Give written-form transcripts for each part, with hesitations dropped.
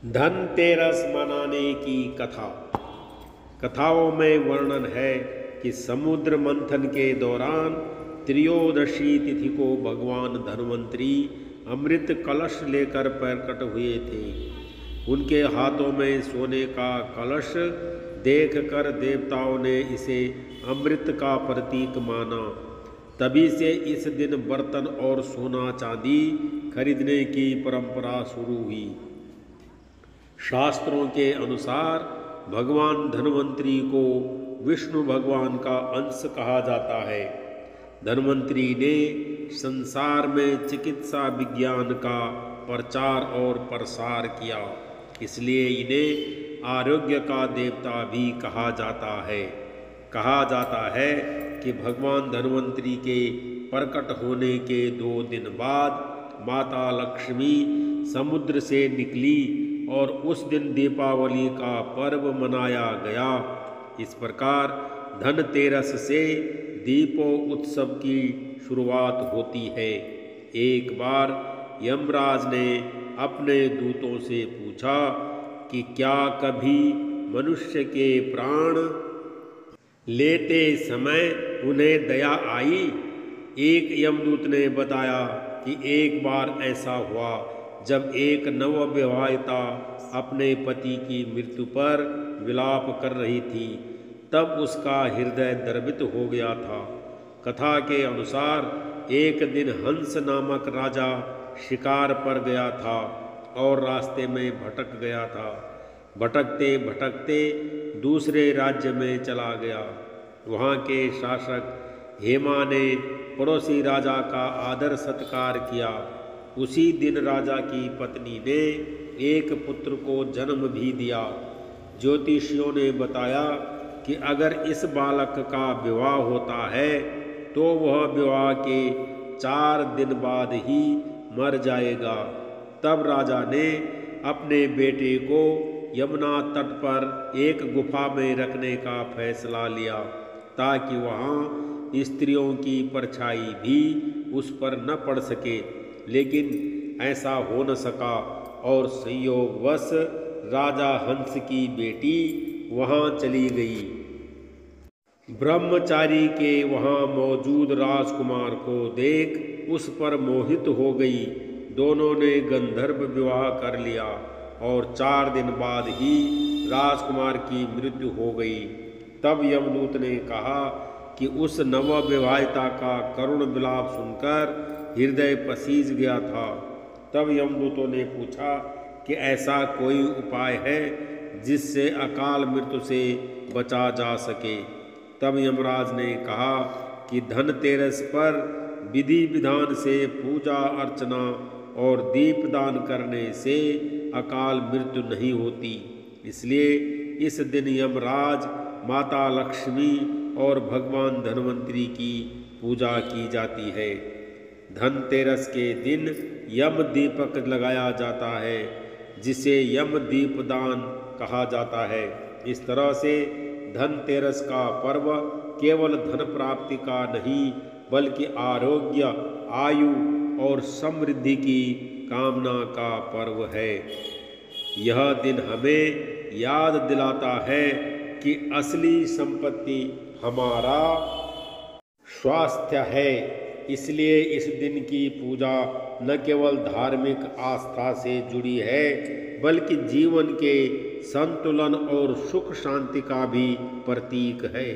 धनतेरस मनाने की कथा। कथाओं में वर्णन है कि समुद्र मंथन के दौरान त्रयोदशी तिथि को भगवान धन्वंतरी अमृत कलश लेकर प्रकट हुए थे। उनके हाथों में सोने का कलश देखकर देवताओं ने इसे अमृत का प्रतीक माना। तभी से इस दिन बर्तन और सोना चांदी खरीदने की परंपरा शुरू हुई। शास्त्रों के अनुसार भगवान धन्वंतरी को विष्णु भगवान का अंश कहा जाता है। धन्वंतरी ने संसार में चिकित्सा विज्ञान का प्रचार और प्रसार किया, इसलिए इन्हें आरोग्य का देवता भी कहा जाता है। कहा जाता है कि भगवान धन्वंतरी के प्रकट होने के 2 दिन बाद माता लक्ष्मी समुद्र से निकली और उस दिन दीपावली का पर्व मनाया गया। इस प्रकार धनतेरस से दीपों उत्सव की शुरुआत होती है। एक बार यमराज ने अपने दूतों से पूछा कि क्या कभी मनुष्य के प्राण लेते समय उन्हें दया आई। एक यमदूत ने बताया कि एक बार ऐसा हुआ जब एक नवविवाहिता अपने पति की मृत्यु पर विलाप कर रही थी, तब उसका हृदय द्रवित हो गया था। कथा के अनुसार एक दिन हंस नामक राजा शिकार पर गया था और रास्ते में भटक गया था। भटकते भटकते दूसरे राज्य में चला गया। वहाँ के शासक हेमा ने पड़ोसी राजा का आदर सत्कार किया। उसी दिन राजा की पत्नी ने एक पुत्र को जन्म भी दिया। ज्योतिषियों ने बताया कि अगर इस बालक का विवाह होता है तो वह विवाह के 4 दिन बाद ही मर जाएगा। तब राजा ने अपने बेटे को यमुना तट पर एक गुफा में रखने का फैसला लिया, ताकि वहाँ स्त्रियों की परछाई भी उस पर न पड़ सके। लेकिन ऐसा हो न सका और संयोगवश राजा हंस की बेटी वहाँ चली गई। ब्रह्मचारी के वहाँ मौजूद राजकुमार को देख उस पर मोहित हो गई। दोनों ने गंधर्व विवाह कर लिया और 4 दिन बाद ही राजकुमार की मृत्यु हो गई। तब यमदूत ने कहा कि उस नवविवाहिता का करुण विलाप सुनकर हृदय पसीज गया था। तब यमदूतों ने पूछा कि ऐसा कोई उपाय है जिससे अकाल मृत्यु से बचा जा सके। तब यमराज ने कहा कि धनतेरस पर विधि विधान से पूजा अर्चना और दीपदान करने से अकाल मृत्यु नहीं होती। इसलिए इस दिन यमराज, माता लक्ष्मी और भगवान धन्वंतरी की पूजा की जाती है। धनतेरस के दिन यम दीपक लगाया जाता है, जिसे यम दीपदान कहा जाता है। इस तरह से धनतेरस का पर्व केवल धन प्राप्ति का नहीं, बल्कि आरोग्य, आयु और समृद्धि की कामना का पर्व है। यह दिन हमें याद दिलाता है कि असली संपत्ति हमारा स्वास्थ्य है। इसलिए इस दिन की पूजा न केवल धार्मिक आस्था से जुड़ी है, बल्कि जीवन के संतुलन और सुख शांति का भी प्रतीक है।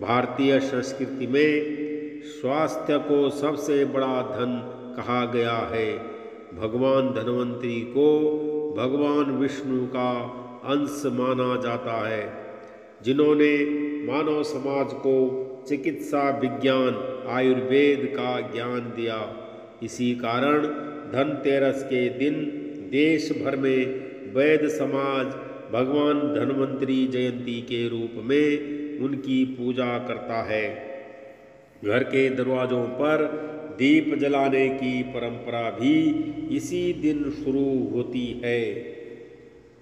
भारतीय संस्कृति में स्वास्थ्य को सबसे बड़ा धन कहा गया है। भगवान धन्वंतरी को भगवान विष्णु का अंश माना जाता है, जिन्होंने मानव समाज को चिकित्सा विज्ञान, आयुर्वेद का ज्ञान दिया। इसी कारण धनतेरस के दिन देश भर में वैद्य समाज भगवान धन्वंतरी जयंती के रूप में उनकी पूजा करता है। घर के दरवाजों पर दीप जलाने की परंपरा भी इसी दिन शुरू होती है।